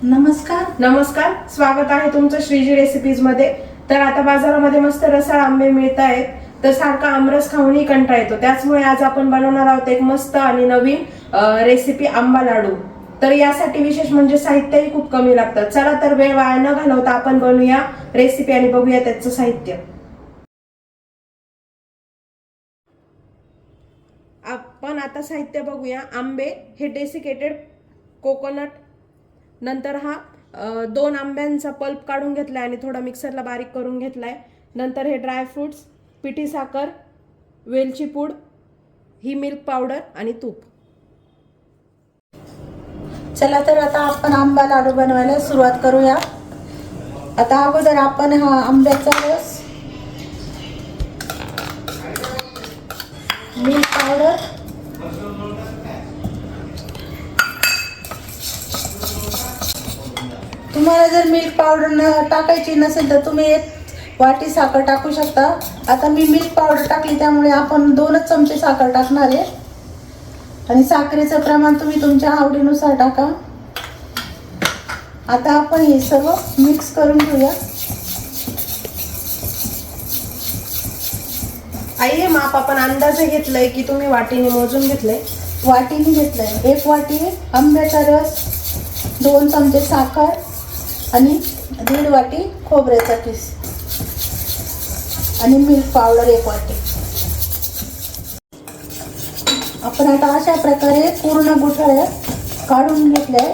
नमस्कार, स्वागत आहे तुमचं श्रीजी रेसिपीज मध्ये। तर आता बाजारामध्ये मस्त रसाळ आंबे मिळत आहेत, तर सारखा आमरस खाऊनही कंटाळा येतो। त्याचमुळे आज आपण बनवणार आहोत एक मस्त आणि नवीन रेसिपी, आंबा लाडू। तर यासाठी विशेष म्हणजे साहित्यही खूप कमी लागतं। चला तर वेळ वाया न घालवता आपण बनवूया रेसिपी आणि बघूया त्याचं साहित्य। आपण आता साहित्य बघूया। आंबे हे डेसिकेटेड कोकोनट, नंतर हा 2 आंब्यांचा पल्प काढून घेतलाय आणि थोडा मिक्सरला बारीक करून घेतलाय। नंतर हे ड्राय फ्रुट्स, पिठी साखर, वेलची पूड, ही मिल्क पावडर आणि तूप। चला तर आता आपण आंबा लाडू बनवायला सुरुवात करूया। आता अगोदर आपण हा आंब्याचा रस, मिल्क पावडर, तुम्हाला जर मिल्क पावडर टाकायची नसेल तर तुम्ही 1 वाटी साखर टाकू शकता। आता मी मिल्क पावडर टाकली त्यामुळे आपण 2च चमचे साखर टाकणार आहे आणि साखरेचं प्रमाण तुम्ही तुमच्या आवडीनुसार टाका। आता आपण हे सर्व मिक्स करून घेऊया। आई, हे माप आपण अंदाजे घेतलंय की तुम्ही वाटीने मोजून घेतलंय? वाटीने घेतलंय। 1 वाटी आंब्याचा रस, 2 चमचे साखर आणि 1.5 वाटी खोबऱ्याचा किस आणि मिल्क पावडर 1 वाटी। आपण आता अशा प्रकारे पूर्ण गुठळ्या काढून घेतल्या।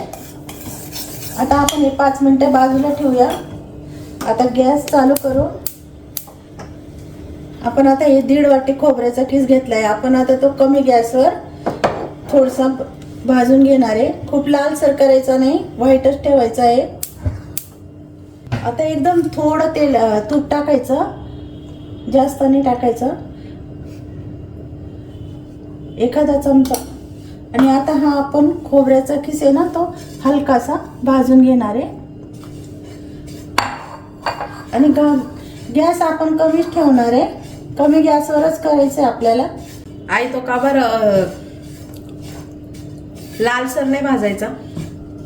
आता आपण हे 5 मिनिटं बाजूला ठेवूया। आता गॅस चालू करू। आपण आता हे 1.5 वाटी खोबऱ्याचा किस घेतलाय। आपण आता तो कमी गॅसवर थोडासा भाजून घेणार आहे। खूप लालसर करायचा नाही, व्हाईटच ठेवायचा आहे। आता एकदम थोडं तूप टाकायचं, जास्त नाही टाकायचं, एखादा चमचा। आणि आता हा आपण खोबऱ्याचा किस आहे ना, तो हलकासा भाजून घेणार आहे। आणि गॅस आपण कमीच ठेवणार आहे, कमी गॅसवरच करायचं आहे आपल्याला। आई, तो का बरं लालसर नाही भाजायचा?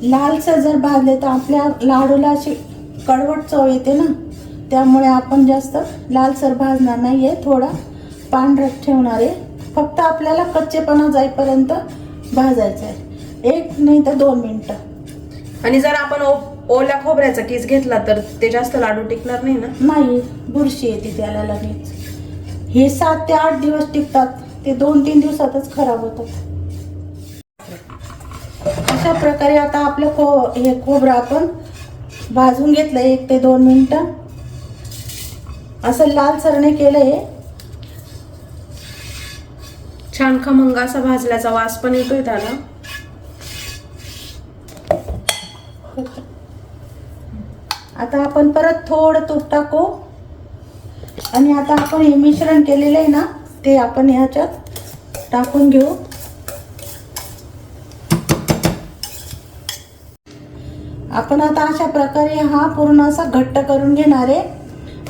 लालसर जर भाजले तर आपल्या लाडूला अशी कडवट चव येते ना, त्यामुळे आपण जास्त लालसर भाजणार नाहीये, थोडा पांढरट ठेवणार आहे। फक्त आपल्याला कच्चेपणा जाईपर्यंत भाजायचं आहे, 1 नाही तर 2 मिनिटं। आणि जर आपण ओल्या खोबऱ्याचा किस घेतला तर ते जास्त लाडू टिकणार नाही ना? नाही, बुरशी येते त्याला लगेच। हे 7 ते 8 दिवस टिकतात, ते 2-3 दिवसातच खराब होतात। अशा प्रकारे आता आपलं हे खोबरं आपण भाजून घेतलं 1 ते 2 मिनिटं। असं लालसर नाही केलंय, छान खमंग असा भाजल्याचा वास पण येतोय त्याला। आता आपण परत थोडं तूप टाकू आणि आता आपण हे मिश्रण केलेलं आहे ना, ते आपण ह्याच्यात टाकून घेऊ। आपण आता अशा प्रकारे हा पूर्ण असा घट्ट करून घेणार आहे।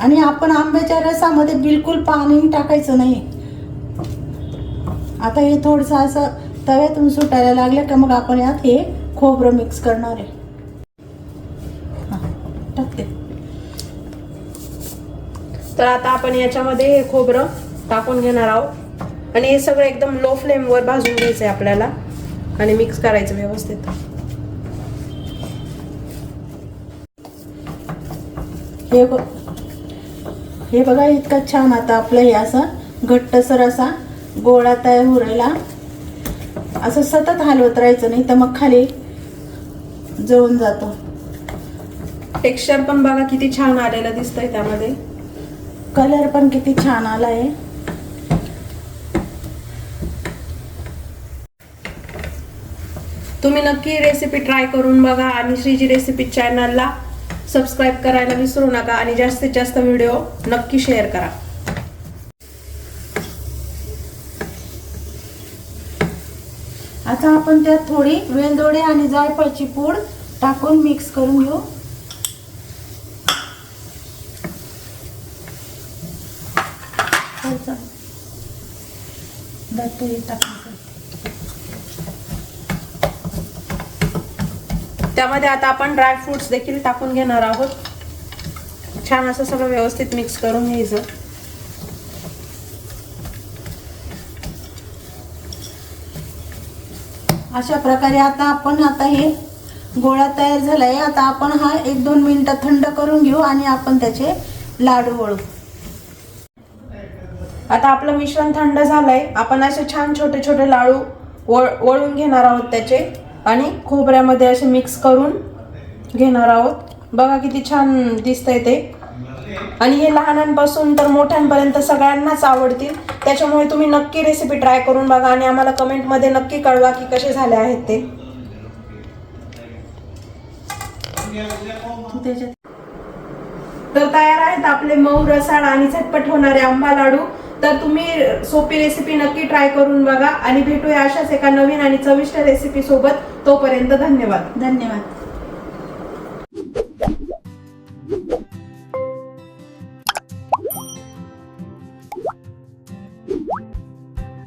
आणि आपण आंब्याच्या रसामध्ये बिलकुल पाणी टाकायचं नाही। आता हे थोडंसं असं तव्यातून सुटायला लागलं का मग आपण यात हे खोबरं मिक्स करणार आहे। टाकते। तर आता आपण याच्यामध्ये हे खोबरं टाकून घेणार आहोत आणि हे सगळं एकदम लो फ्लेमवर भाजून घ्यायचं आहे आपल्याला आणि मिक्स करायचं व्यवस्थित। हे बघा, इतका छान आता आपलं हे असं घट्टसर असा गोळा तयार होऊ राहिला। असं सतत हलवत राहायचं नाही तर मग खाली जळून जातो। टेक्स्चर पण बघा किती छान आलेलं दिसतंय, त्यामध्ये कलर पण किती छान आला आहे। तुम्ही नक्की रेसिपी ट्राय करून बघा आणि श्रीजी रेसिपी चॅनलला सबस्क्राईब करायला विसरू नका आणि जास्तीत जास्त व्हिडिओ नक्की शेअर करा। आता आपण त्यात थोडी वेलदोडे आणि जायफळची पूड टाकून मिक्स करून घेऊ। त्यामध्ये आता आपण ड्राय फ्रुट्स देखील टाकून घेणार आहोत. छान असं सगळं व्यवस्थित मिक्स करून घ्यायचं. अशा प्रकारे आता हे गोळा तयार झालाय. आता आपण हा 1-2 मिनिटं थंड करून घेऊ आणि आपण त्याचे लाडू वळू. आता आपलं मिश्रण थंड झालंय. आपण असे छान छोटे छोटे लाडू वळून घेणार आहोत त्याचे आणि खोबऱ्यामध्ये असे मिक्स करून घेणार आहोत. बघा किती छान दिसतंय ते. आणि हे लहानांपासून तर मोठ्यांपर्यंत सगळ्यांनाच आवडतील. त्याच्यामुळे तुम्ही नक्की रेसिपी ट्राय करून बघा आणि आम्हाला कमेंटमध्ये नक्की कळवा की कसे झाले आहेत ते. तर तयार आहेत आपले मऊ रसाळ आणि झटपट होणारे आंबा लाडू. तर तुम्ही सोपी रेसिपी नक्की ट्राय करून बघा आणि भेटूया अशाच एका नवीन आणि चविष्ट रेसिपी सोबत. तोपर्यंत धन्यवाद. धन्यवाद.